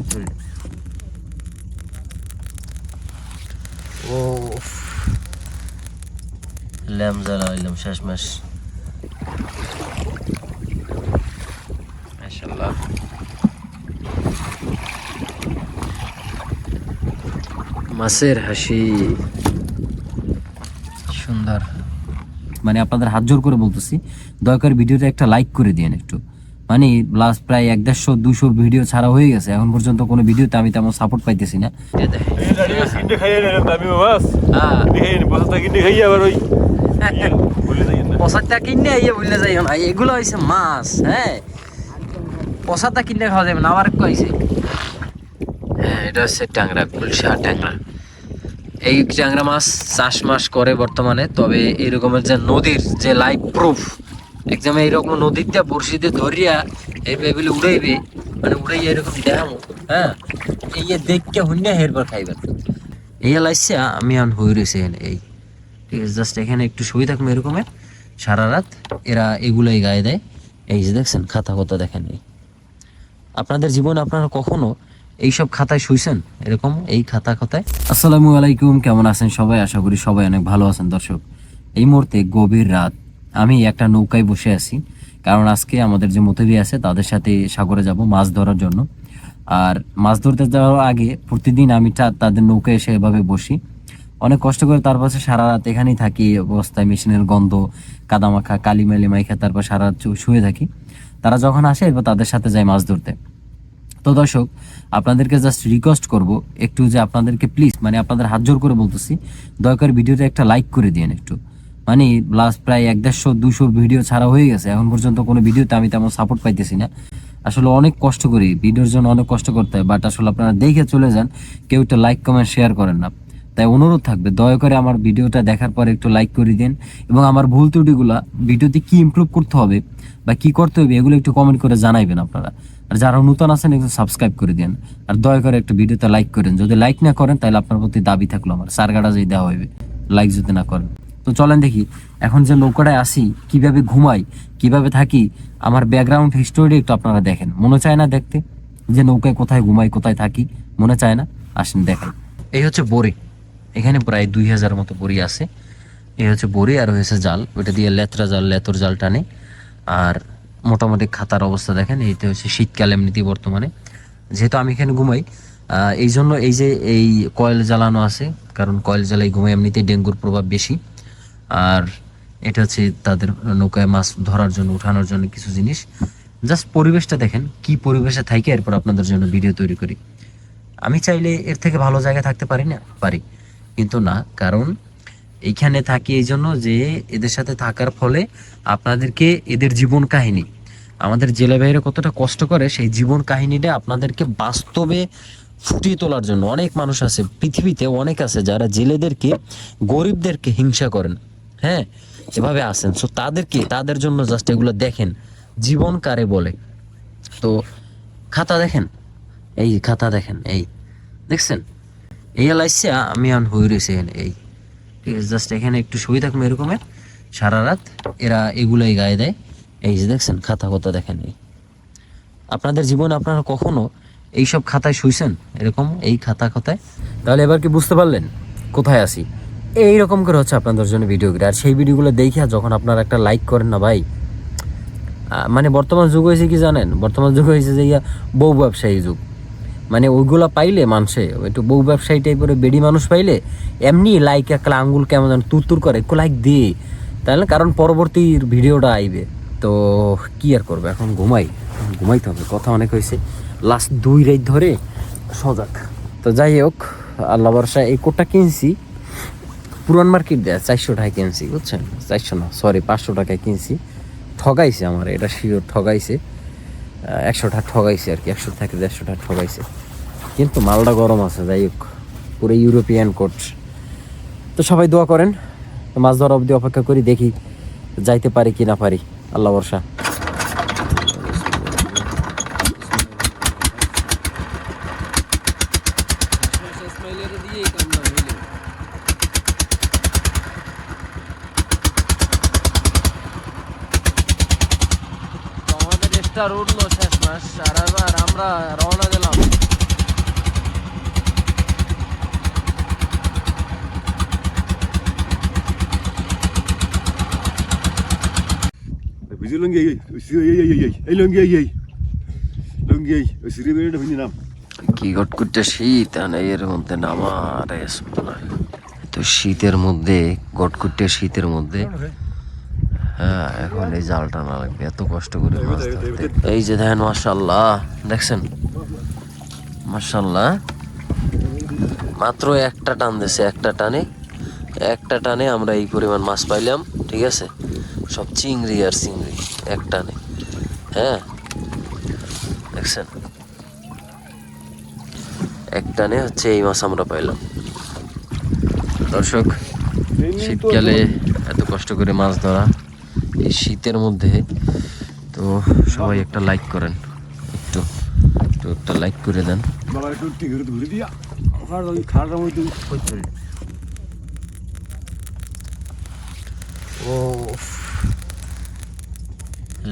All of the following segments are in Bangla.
কই চলে ও ল্যাম্প জ্বালাইলাম শেষ মাস মাশাআল্লাহ। মাছের হাসি সুন্দর। মানে আপনাদের হাত জোর করে বলতেছি, দয়া করে ভিডিওটা একটা লাইক করে দিন একটু। মানে লাস্ট প্রায় 150-200 ভিডিও ছাড়া হয়ে গেছে, এখন পর্যন্ত কোনো ভিডিওতে আমি তেমন সাপোর্ট পাইতেছি না। এগুলো হয়েছে মাছ, হ্যাঁ পশাটা কিনে খাওয়া যাবে না। আবার কইছে হ্যাঁ এটা হচ্ছে ট্যাংরা, গুলশা ট্যাংরা। এই ট্যাংরা মাছ চাষ মাস করে বর্তমানে, তবে এরকমের যে নদীর যে লাইভ প্রুফ একদম এইরকম নদীতে বড়শিতে ধরিয়া এই বেবিলে উড়াইবে, মানে উড়াইয়া এরকম দেখামো, হ্যাঁ এই দেখকে হইনা হেরবার খাইবেন। এই লাইছে আমি আন হয়ে রয়েছে এই ঠিক আছে। জাস্ট এখানে একটু শুয়ে থাকবো এরকমের সারা রাত, এরা এগুলাই গায়ে দেয়। এই যে দেখছেন খাতা কথা দেখেন, আপনাদের জীবনে আপনারা কখনো এইসব খাতায় শুইছেন এরকম এই খাতা খাতায়? আসসালামু আলাইকুম, কেমন আছেন সবাই? আশা করি সবাই অনেক ভালো আছেন। দর্শক, এই মুহূর্তে গভীর রাত, আমি একটা নৌকায় বসে আছি, কারণ আজকে আমাদের যে মতবি আছে তাদের সাথে সাগরে যাব মাছ ধরার জন্য। আর মাছ ধরতে যাওয়ার আগে প্রতিদিন আমি তাদের নৌকায় এসে এভাবে বসি, অনেক কষ্ট করে। তারপর সারা রাত এখানেই থাকি অবস্থায়, মেশিনের গন্ধ, কাদামাখা, কালি মালি মাইখা, তারপর সারা রাত শুয়ে থাকি। তারা যখন আসে এরপর তাদের সাথে যাই মাছ ধরতে। তো দর্শক, আপনাদেরকে জাস্ট রিকোয়েস্ট করব একটু, যে আপনাদেরকে প্লিজ, মানে আপনাদের হাত জোর করে বলতেছি, দয়া করে ভিডিওটা একটা লাইক করে দিন একটু। মানে লাস্ট প্রায় 150-200 ভিডিও ছাড়া হয়ে গেছে, এখন পর্যন্ত কোনো ভিডিওতে আমি তেমন সাপোর্ট পাইতেছি না। আসলে অনেক কষ্ট করি, ভিডিওর জন্য অনেক কষ্ট করতে হয়, বাট আসলে আপনারা দেখে চলে যান, কেউ একটা লাইক কমেন্ট শেয়ার করেন না। তাই অনুরোধ থাকবে, দয়া করে আমার ভিডিওটা দেখার পরে একটু লাইক করে দিন, এবং আমার ভুল ত্রুটিগুলা, ভিডিওতে কি ইমপ্রুভ করতে হবে বা কি করতে হবে এগুলো একটু কমেন্ট করে জানাইবেন আপনারা। আর যারা নতুন আছেন একটু সাবস্ক্রাইব করে দিন, আর দয়া করে একটা ভিডিওতে লাইক করেন। যদি লাইক না করেন তাহলে আপনার প্রতি দাবি থাকলো আমার, সারগাড়া যদি দেওয়া হইবে লাইক যদি না করেন। তো চলেন দেখি এখন যে নৌকাটায় আসি, কিভাবে ঘুমাই, কিভাবে থাকি, আমার ব্যাকগ্রাউন্ড হিস্টোরি একটু আপনারা দেখেন। মনে চায় না দেখতে যে নৌকায় কোথায় ঘুমাই, কোথায় থাকি? মনে চায় না? আসেন দেখেন। এই হচ্ছে বড়ি, এখানে প্রায় 2000 মতো বড়ি আছে। এই হচ্ছে বড়ি, আর হয়েছে জাল, ওইটা দিয়ে লেতরা জাল, লেতর জাল টানে। আর মোটামুটি খাতার অবস্থা দেখেন। এইটা হচ্ছে শীতকাল এমনিতেই বর্তমানে, যেহেতু আমি এখানে ঘুমাই এই জন্য এই যে এই কয়েল জ্বালানো আছে, কারণ কয়েল জ্বালাই ঘুমাই, এমনিতেই ডেঙ্গুর প্রভাব বেশি। আর এটা হচ্ছে তাদের নৌকায় মাছ ধরার জন্য, উঠানোর জন্য কিছু জিনিস। জাস্ট পরিবেশটা দেখেন, কি পরিবেশে থাকি, এরপর আপনাদের জন্য ভিডিও তৈরি করি। আমি চাইলে এর থেকে ভালো জায়গায় থাকতে পারি না, পারি, কিন্তু না, কারণ এইখানে থাকি এই জন্য যে এদের সাথে থাকার ফলে আপনাদেরকে এদের জীবন কাহিনী, আমাদের জেলে ভাইয়েরা কতটা কষ্ট করে, সেই জীবন কাহিনীটা আপনাদেরকে বাস্তবে ফুটিয়ে তোলার জন্য। অনেক মানুষ আছে পৃথিবীতে, অনেক আছে যারা জেলেদেরকে, গরিবদেরকে হিংসা করেন, হ্যাঁ এভাবে আছেন। সো তাদের জন্য জাস্ট এগুলো দেখেন, জীবন কারে বলে। তো খাতা দেখেন, এই খাতা দেখেন, এই দেখছেন, এই লাইসা আমি আন হয়ে রয়েছে এই ঠিক আছে। জাস্ট এখানে একটু শুয়ে থাকবো এরকমের সারা রাত, এরা এগুলাই গায়ে দেয়। এই যে দেখছেন খাতা কথা দেখেন। এই আপনাদের জীবনে আপনারা কখনো এইসব খাতায় শুইছেন এরকম এই খাতা খাতায়? তাহলে এবার কি বুঝতে পারলেন কোথায় আসি? এইরকম করে হচ্ছে আপনাদের জন্য ভিডিওগুলো, আর সেই ভিডিওগুলো দেখে যখন আপনারা একটা লাইক করেন না ভাই, মানে বর্তমান যুগ হয়েছে কি জানেন, বর্তমান যুগ হয়েছে যে বউ ব্যবসায়ী যুগ। মানে ওইগুলা পাইলে মানুষে একটু বউ ব্যবসায়ী টাইপের বেডি মানুষ পাইলে এমনি লাইক একটা আঙ্গুল কেমন যেন তুর করে একটু লাইক দিয়ে, তাহলে কারণ পরবর্তী ভিডিওটা আইবে। তো কি আর করবো, এখন ঘুমাইতে হবে, কথা অনেক হয়েছে, লাস্ট 2 রাত ধরে সজাগ। তো যাই হোক, আল্লাহ ভরসা। এই কোটটা কিনছি পুরান মার্কেট দেয় 400 টাকায় কিনছি, বুঝছেন? 400 না, সরি 500 টাকায় কিনছি। ঠগাইছে আমার, এটা শিওর ঠগাইছে, 100 টাকা ঠগাইছে আর কি, 100 থেকে 150 টাকা ঠগাইছে, কিন্তু মালটা গরম আছে। যাই হোক, পুরো ইউরোপিয়ান কোট। তো সবাই দোয়া করেন, মাছ ধরা অবধি অপেক্ষা করি, দেখি যাইতে পারি কি না পারি, আল্লাহ ভরসা। উঠলো শেষ মাস, আর এবার আমরা রওনা দিলাম কি গটকুটে শীত এর মধ্যে নামারে তো শীতের মধ্যে গটকুটে শীতের মধ্যে হ্যাঁ এখন এই জাল টানা লাগবে এত কষ্ট করে মাছ ধরতে এই যে দেখেন মাশাআল্লাহ দেখছেন মাশাআল্লাহ মাত্র একটা টান দিছে একটা টানে আমরা এই পরিমাণ মাছ পাইলাম ঠিক আছে সব চিংড়ি আর চিংড়ি এক টানে হ্যাঁ দেখছেন এক টানে হচ্ছে এই মাছ আমরা পাইলাম দর্শক শীতকালে এত কষ্ট করে মাছ ধরা এই শীতের মধ্যে তো সবাই একটা লাইক করেন একটু একটা লাইক করে দেন ও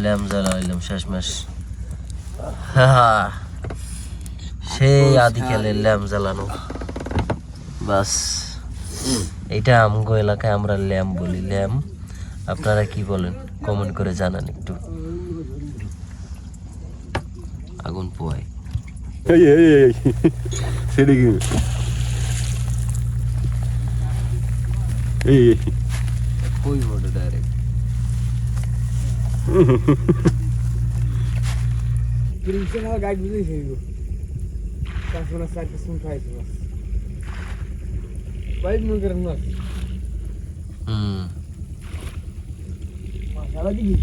ল্যাম জ্বালাইলাম শেষমেশ সেই আদিকালের ল্যাম জ্বালানো বাস এইটা আমগো এলাকায় আমরা ল্যাম বলি ল্যাম আপনারা কি বলেন কমেন্ট করে জানান একটু আগুন পোয়াই কই বড় direct Prinsipnya gak gitu sih itu. Pas mana sakit sumpah itu mas. Baik mungkin mas. Masalah gini.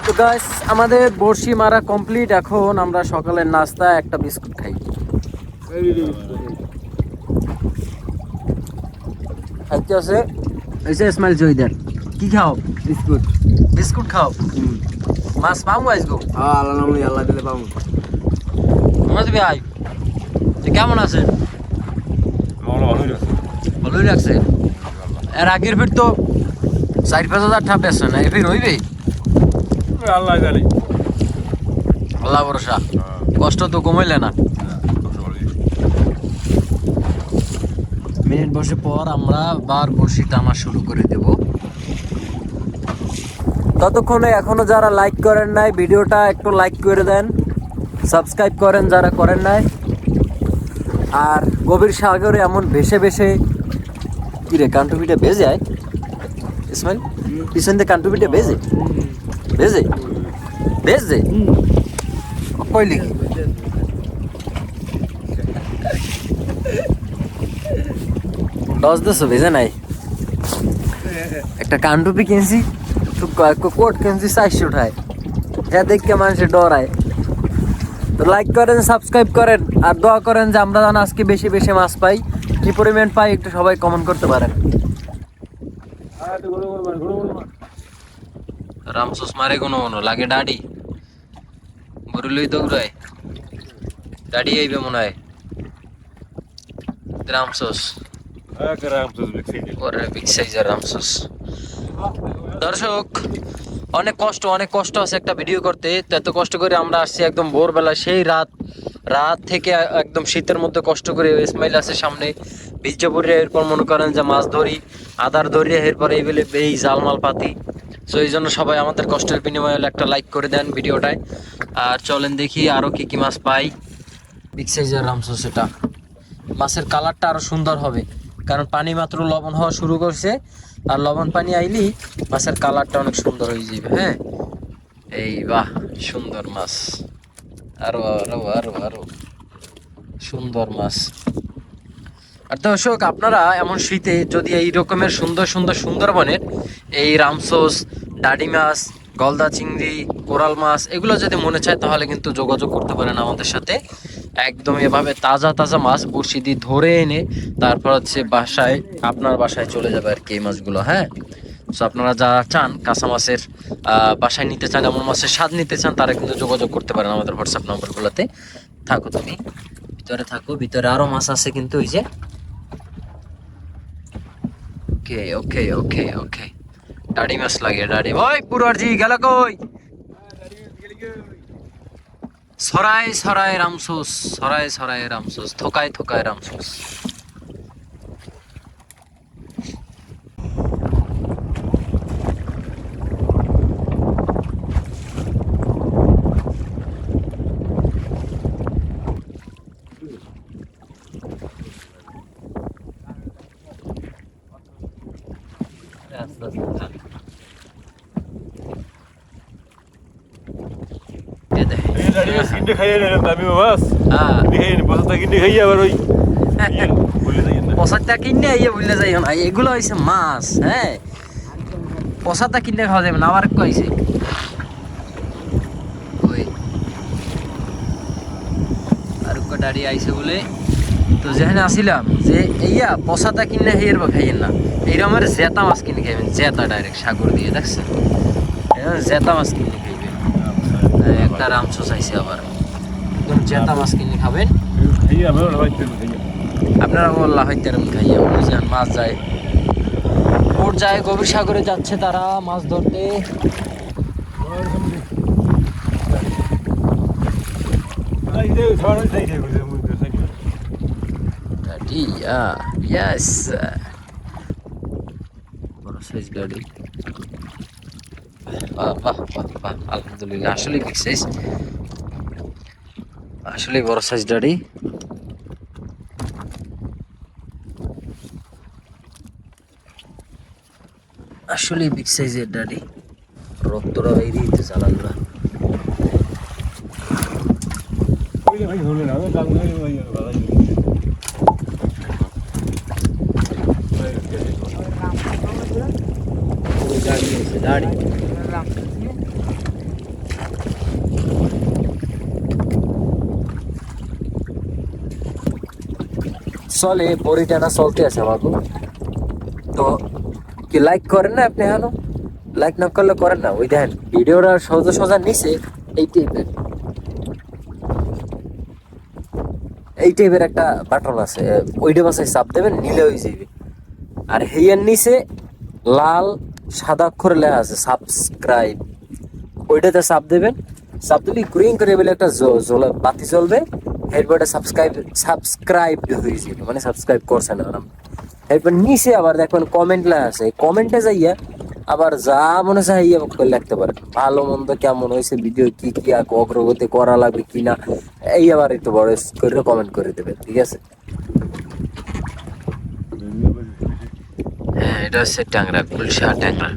তো গাইস আমাদের বড়শি মারা কমপ্লিট এখন আমরা সকালের নাস্তা একটা বিস্কুট খাই খাইতে আছে এসে স্মাইল জয়দার কি খাও বিস্কুট খাও মাছ পামু আজগো হ্যাঁ আল্লাহ নামে আল্লাহ দিলে পাবো মনে তুমি আই কেমন আছেন ভালোই লাগছে এর আগের ফির তো 4-5 হাজার টাকা পেয়েছেন না এর ফির হইবে আল্লাহ জানে আল্লাহ ভরসা কষ্ট তো কমাইলে না মিনিট বসে পর আমরা বার বসি টানা শুরু করে দেব ততক্ষণে এখনো যারা লাইক করেন নাই ভিডিওটা একটু লাইক করে দেন সাবস্ক্রাইব করেন যারা করেন নাই আর গভীর সাগরে এমন ভেসে ভেসে কি রে কান্টুপিটা ভেজে যায় ইসমাইল পিছন দিয়ে কান্টুপিটা ভেজে ভেজে কই লিখি দশ দেশো ভেজে নাই একটা কান্টুপি কিনছি কোট কিনছি 400 উঠায় হ্যাঁ দেখে মানুষের ডরায় তো লাইক করেন সাবস্ক্রাইব করেন আর দোয়া করেন যে আমরা যেন আজকে বেশি বেশি মাছ পাই কি পরিমাণ পাই একটু সবাই কমেন্ট করতে পারেন রামসোস মারে কোনো লাগে ডাডি বরুলই দৌড়ায় ডাডি আইবে মনে হয় রামসোস বিগ সাইজের রামসোস দর্শক অনেক কষ্ট আছে একটা ভিডিও করতে তো এত কষ্ট করে আমরা আসছি একদম ভোরবেলা সেই রাত থেকে একদম শীতের মধ্যে কষ্ট করে ইসমাইল আছে সামনে বীর্যপুরে এরপর মনে করেন যে মাছ ধরি আদার ধরি এরপর এই জালমাল পাতি সো এই জন্য সবাই আমাদের কষ্টের বিনিময়ে একটা লাইক করে দেন ভিডিওটায় আর চলেন দেখি আরও কি মাছ পাই বিগ সাইজের রামসোস এটা মাছের কালারটা আরও সুন্দর হবে কারণ পানি মাত্র লবণ হওয়া শুরু করছে আর লবণ পানি আইলি মাছের কালারটা অনেক সুন্দর হয়ে যাবে হ্যাঁ এই বাহ সুন্দর মাছ আরো আরো আরো আরো সুন্দর মাছ আর দর্শক আপনারা এমন শীতে যদি এই রকমের সুন্দরবনের এই রামসোস ডাডি মাছ গলদা চিংড়ি কোরাল মাছ এগুলো যদি মনে চায় তাহলে কিন্তু যোগাযোগ করতে পারেন আমাদের সাথে একদম এভাবে তাজা তাজা মাছ বড়শি দিয়ে ধরে এনে তারপর হচ্ছে বাসায়, আপনার বাসায় চলে যাবে আর কি এই মাছগুলো। হ্যাঁ, তো আপনারা যারা চান কাঁচা মাছের বাসায় নিতে চান, এমন মাছের স্বাদ নিতে চান, তারা কিন্তু যোগাযোগ করতে পারেন আমাদের হোয়াটসঅ্যাপ নম্বরগুলোতে। থাকো তুমি ভিতরে, থাকো ভিতরে, আরো মাছ আছে কিন্তু ওই যে। ওকে ওকে ওকে ওকে, দাড়ি মাছ লাগে, দাড়ি। ওই পুরারজি গেল কই? সরাই সরাই রামসুস, সরাই সরাই রামসুস, থোকায় থোকায় রামসুস। পচারটা কিনে আইয়া বললে যাই না, এগুলো হয়েছে মাছ। হ্যাঁ, পচারটা কিনে খাওয়া যাবে না, আবার কইছে ওই আর দাঁড়িয়ে আইছে বলে। তো যেখানে আসিলাম যে এইয়া পচাটা কিনে হেয়ের বা খাইয়েন না, এইরকম আর জেতা মাছ কিনে খাইবেন, জেতা ডাইরেক্ট সাগর দিয়ে, দেখছেন? জেতা মাছ কিনে খাইবেন। একটা রামসো চাইছে আবার, একদম জেতা মাছ কিনে খাবেন আপনারা। বললা হইতে খাইয়া বুঝলেন, মাছ যায়, বোট যায়, গভীর সাগরে যাচ্ছে তারা মাছ ধরতে। Yes. বড় সাইজ গাড়ি, বাহ বাহ বাহ বাহ, আলহামদুলিল্লাহ। আসলে বিগ সাইজ, আসলে বড় সাইজ গাড়ি। আসলে বিগ সাইজের গাড়ি, রক্তটা বেরিয়ে দিতে চালাগুলা। দাড়ি চলে, বড়ি টানা চলতে আছে বাবু। তো কি লাইক করেন না আপনি? এখনো লাইক না করলে করেন না। ওই দেখেন ভিডিওটা সোজা সোজা নিচে এই টাইপের একটা বাটন আছে, ওইটা বাসায় চাপ দেবেন, নিলে হয়ে যাবে। আর হেয়ার নিচে লাল সাদা অক্ষরে লেখা আছে সাবস্ক্রাইব, ওইটাতে চাপ দেবেন। চাপ দিলে গ্রিন করে বলে একটা বাতি জ্বলবে, এরপরে সাবস্ক্রাইব হয়ে যাবে, মানে সাবস্ক্রাইব করছে না। এরপর নিচে আবার দেখবেন কমেন্ট লেখা আছে, কমেন্টে যাইয়া আবার যা মনে চাই লিখতে পারেন, ভালো মন্দ কেমন হয়েছে, ভিডিও কি কি অগ্রগতি করা লাগবে কিনা, এই আবার একটু বড় করে কমেন্ট করে দেবেন, ঠিক আছে? হ্যাঁ, এটা হচ্ছে ট্যাংরা, গুলশা ট্যাংরা।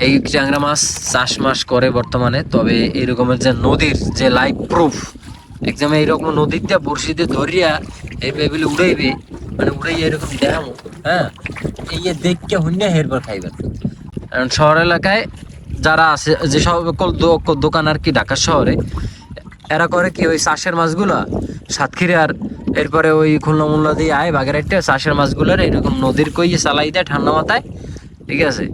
এই ট্যাংরা মাছ চাষ মাস করে বর্তমানে, তবে এরকমের যে নদীর যে লাইভ প্রুফ, একদম এইরকম নদীতে বড়শি দিয়ে ধরিয়া এইভাবে উড়াইবে, মানে উড়াইয়া এরকম দেখামো। হ্যাঁ, এই দেখকে হইনা হেরবার খাইবেন। কারণ শহর এলাকায় যারা আছে, যে সকল দোকান আর কি ঢাকা শহরে, এরা করে কি ওই চাষের মাছগুলা সাতক্ষীরার, এরপরে ওই খুলনা মুল্লা দিয়ে আয় বাগেরহাটে, চাষের মাছগুলোর এরকম নদীর কইয়ে চালাই দেয় ঠান্ডা মাথায়, ঠিক আছে?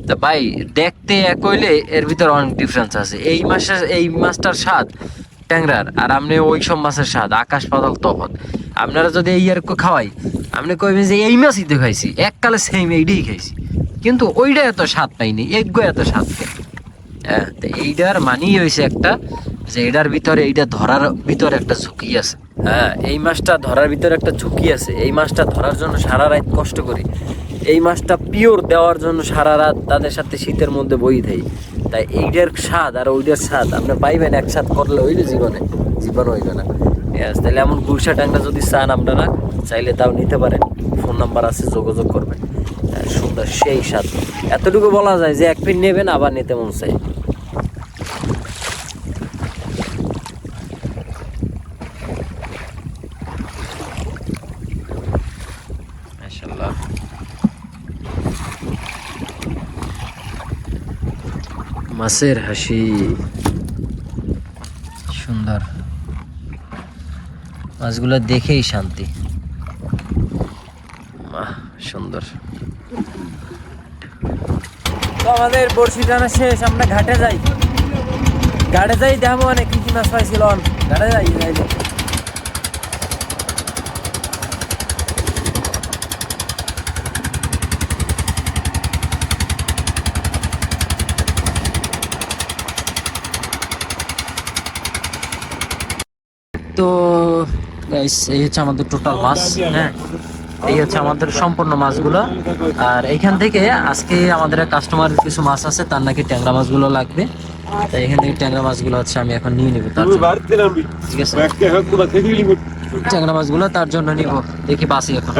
তা ভাই দেখতে এক হইলে এর ভিতরে অনেক ডিফারেন্স আছে। এই মাছটার স্বাদ ট্যাংরার আর আপনি ওই সব মাছের স্বাদ আকাশ পাতাল তফাৎ। আপনারা যদি এই আর খাওয়াই, আপনি কইবেন যে এই মাছই তো খাইছি, এককালে সেম এইটাই খাইছি, কিন্তু ওইটা এত স্বাদ পাইনি, এগো এত স্বাদ পাই। হ্যাঁ, তো এইটার মানেই হয়েছে একটা, যে এটার ভিতরে, এইটা ধরার ভিতরে একটা ঝুঁকি আছে। হ্যাঁ, এই মাছটা ধরার ভিতরে একটা ঝুঁকি আছে। এই মাছটা ধরার জন্য সারা রাত কষ্ট করি, এই মাছটা পিওর দেওয়ার জন্য সারা রাত তাদের সাথে শীতের মধ্যে বই থাই। তাই এইটার স্বাদ আর ওইটার স্বাদ আপনি পাইবেন একসাথ করলে, ওইটা জীবন হইবে না। তাহলে এমন গুলশা ট্যাংরা যদি চান আপনারা, চাইলে তাও নিতে পারেন, ফোন নাম্বার আছে, যোগাযোগ করবেন। সুন্দর সেই স্বাদ, এতটুকু বলা যায় যে এক পিন নেবেন আবার নিতে মন চাই। মাশাআল্লাহ, মাছের হাসি সুন্দর। মাছগুলো দেখেই শান্তি। বাহ, সুন্দর। তো আমাদের বড়শি টানা শেষ, আমরা ঘাটে যাই। ঘাটে যাই দেখবো অনেক কি কি মাছ পাইছিল। ঘাটে যাই যাই। তো গাইস, এই হচ্ছে আমাদের টোটাল মাছ। হ্যাঁ, এই হচ্ছে আমাদের সম্পূর্ণ মাছগুলো। আর এইখান থেকে আজকে আমাদের কাস্টমার কিছু মাছ আছে, তার নাকি ট্যাংরা মাছগুলো লাগবে। তাই এখান থেকে ট্যাংরা মাছগুলো হচ্ছে আমি এখন নিয়ে নিবো তার জন্য। ঠিক আছে, ট্যাংরা মাছগুলো তার জন্য নিবো। দেখি বাসি এখন।